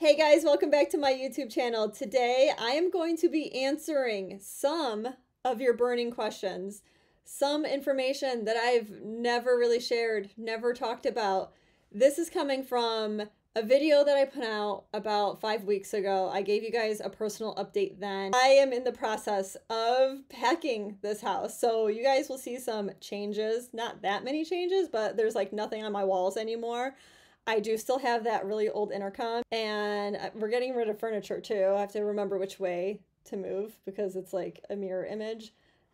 Hey guys, welcome back to my YouTube channel. Today I am going to be answering some of your burning questions, some information that I've never really shared, never talked about. This is coming from a video that I put out about 5 weeks ago. I gave you guys a personal update then. I am in the process of packing this house, so you guys will see some changes. Not that many changes, but there's like nothing on my walls anymore. I do still have that really old intercom, and we're getting rid of furniture too. I have to remember which way to move because it's like a mirror image,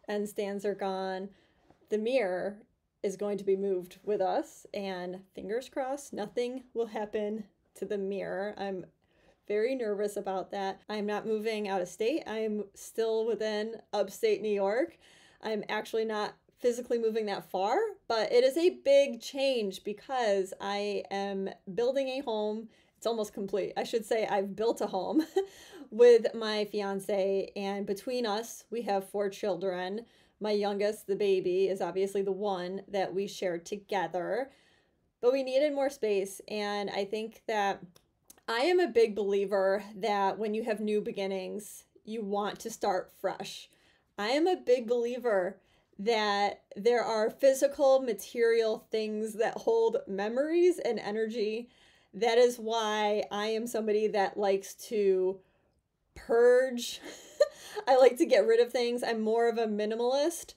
and stands are gone. The mirror is going to be moved with us, and fingers crossed nothing will happen to the mirror. I'm very nervous about that. I'm not moving out of state. I'm still within upstate New York. I'm actually not physically moving that far, but it is a big change because I am building a home. It's almost complete. I should say I've built a home with my fiance, and between us, we have 4 children. My youngest, the baby, is obviously the one that we shared together, but we needed more space. And I think that I am a big believer that when you have new beginnings, you want to start fresh. I am a big believer that there are physical, material things that hold memories and energy. That is why I am somebody that likes to purge. I like to get rid of things. I'm more of a minimalist.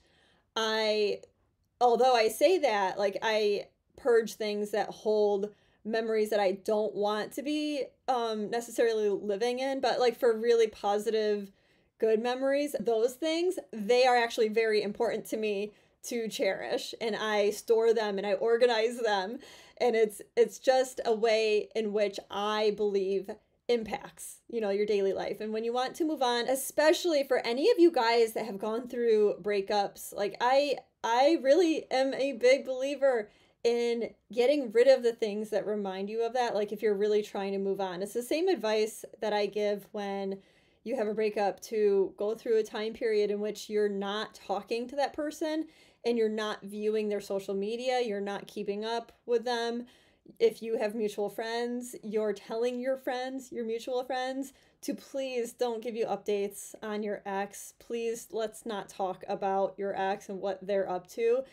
Although I say that, like, I purge things that hold memories that I don't want to be necessarily living in, but like for really positive, good memories, those things, they are actually very important to me to cherish, and I store them and I organize them, and it's just a way in which I believe impacts, your daily life. And when you want to move on, especially for any of you guys that have gone through breakups, like I really am a big believer in getting rid of the things that remind you of that. Like if you're really trying to move on, it's the same advice that I give when you have a breakup, to go through a time period in which you're not talking to that person and you're not viewing their social media, you're not keeping up with them. If you have mutual friends, you're telling your friends, your mutual friends, to please don't give you updates on your ex. Please, let's not talk about your ex and what they're up to,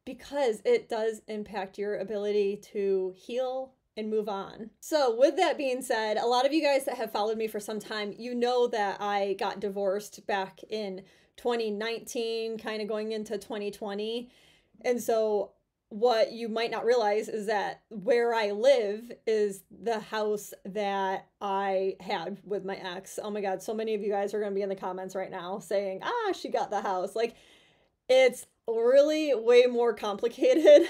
because it does impact your ability to heal and move on. So with that being said, a lot of you guys that have followed me for some time, you know that I got divorced back in 2019, kind of going into 2020. And so what you might not realize is that where I live is the house that I had with my ex. Oh my God, so many of you guys are going to be in the comments right now saying, she got the house. Like, it's really way more complicated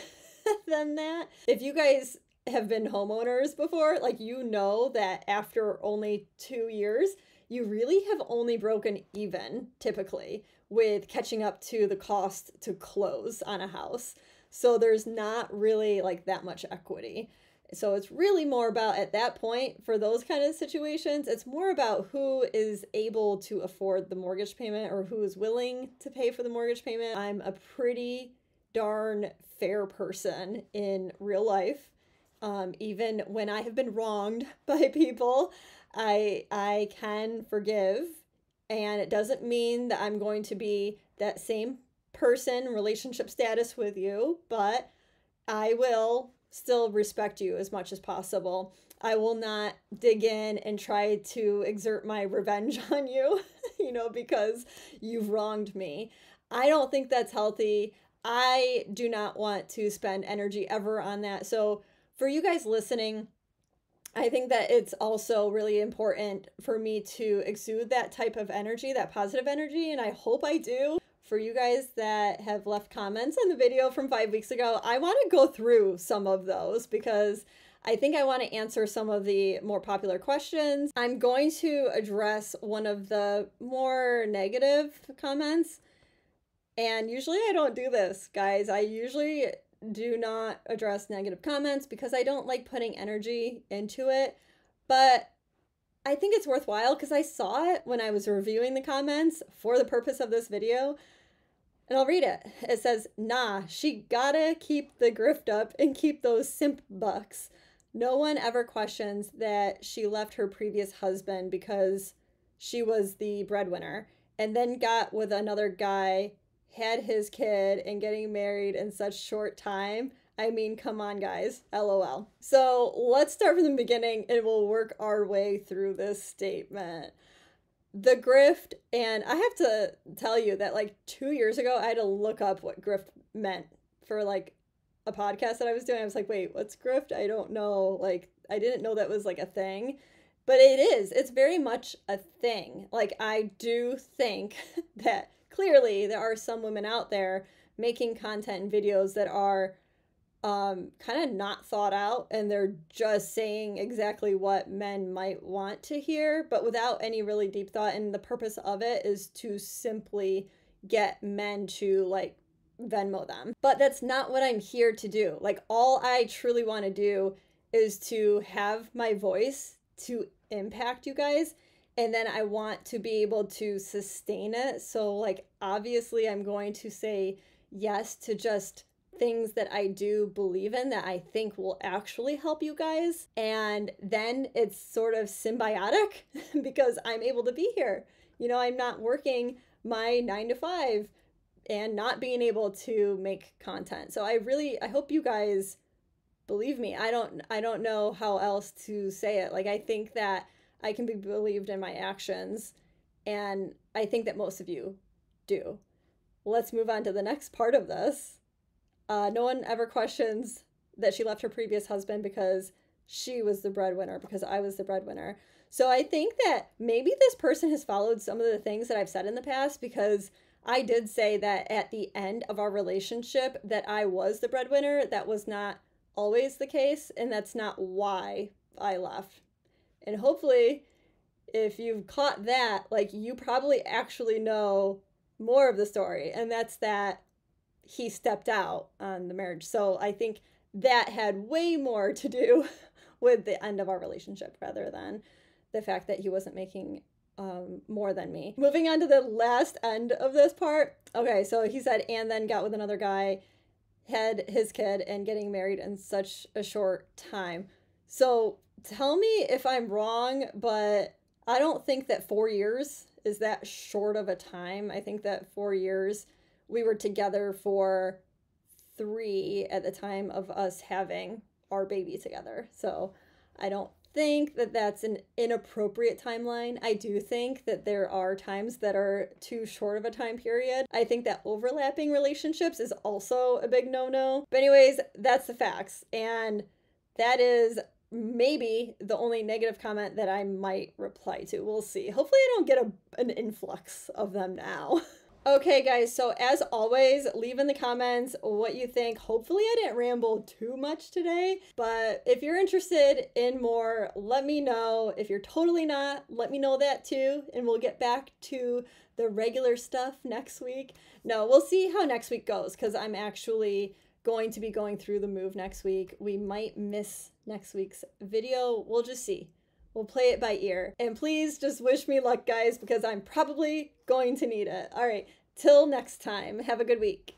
than that. If you guys have been homeowners before, like, that after only 2 years, you really have only broken even typically with catching up to the cost to close on a house. So there's not really like that much equity. So it's really more about, at that point, for those kind of situations, it's more about who is able to afford the mortgage payment or who is willing to pay for the mortgage payment. I'm a pretty darn fair person in real life. Even when I have been wronged by people, I can forgive, and it doesn't mean that I'm going to be that same person, relationship status with you, but I will still respect you as much as possible. I will not dig in and try to exert my revenge on you, because you've wronged me. I don't think that's healthy. I do not want to spend energy ever on that. So for you guys listening, I think that it's also really important for me to exude that type of energy, that positive energy, and I hope I do. For you guys that have left comments on the video from 5 weeks ago, I want to go through some of those because I think I want to answer some of the more popular questions. I'm going to address one of the more negative comments, and usually I don't do this, guys. I usually do not address negative comments because I don't like putting energy into it, but I think it's worthwhile because I saw it when I was reviewing the comments for the purpose of this video. And I'll read it. It says, "Nah, she gotta keep the grift up and keep those simp bucks. No one ever questions that she left her previous husband because she was the breadwinner and then got with another guy, had his kid, and getting married in such short time. I mean, come on, guys. LOL. So let's start from the beginning and we'll work our way through this statement. The grift, and I have to tell you that like 2 years ago, I had to look up what grift meant for like a podcast that I was doing. I was like, wait, what's grift? I don't know. Like, I didn't know that was like a thing, but it is. It's very much a thing. Like, I do think that clearly there are some women out there making content and videos that are kind of not thought out, and they're just saying exactly what men might want to hear, but without any really deep thought. And the purpose of it is to simply get men to like Venmo them. But that's not what I'm here to do. Like, all I truly want to do is to have my voice to impact you guys. And then I want to be able to sustain it. So, like, obviously, I'm going to say yes to just things that I do believe in that I think will actually help you guys. And then it's sort of symbiotic because I'm able to be here. You know, I'm not working my 9 to 5 and not being able to make content. So I hope you guys believe me. I don't know how else to say it. Like, I think that I can be believed in my actions, and I think that most of you do. Let's move on to the next part of this. No one ever questions that she left her previous husband because she was the breadwinner, because I was the breadwinner. So I think that maybe this person has followed some of the things that I've said in the past, because I did say that at the end of our relationship that I was the breadwinner. That was not always the case, and that's not why I left. And hopefully, if you've caught that, like, you probably actually know more of the story, and that's that he stepped out on the marriage. So I think that had way more to do with the end of our relationship rather than the fact that he wasn't making more than me. Moving on to the last end of this part. Okay, so he said, and then got with another guy, had his kid, and getting married in such a short time. So tell me if I'm wrong, but I don't think that 4 years is that short of a time. I think that 4 years, we were together for 3 at the time of us having our baby together. So I don't think that that's an inappropriate timeline. I do think that there are times that are too short of a time period. I think that overlapping relationships is also a big no-no. But anyways, that's the facts. And that is maybe the only negative comment that I might reply to. We'll see. Hopefully I don't get an influx of them now. Okay, guys, so as always, leave in the comments what you think. Hopefully I didn't ramble too much today, but if you're interested in more, let me know. If you're totally not, let me know that too, and we'll get back to the regular stuff next week. No, we'll see how next week goes, because I'm actually going to be going through the move next week. We might miss next week's video. We'll just see. We'll play it by ear. And please just wish me luck, guys, because I'm probably going to need it. All right, till next time. Have a good week.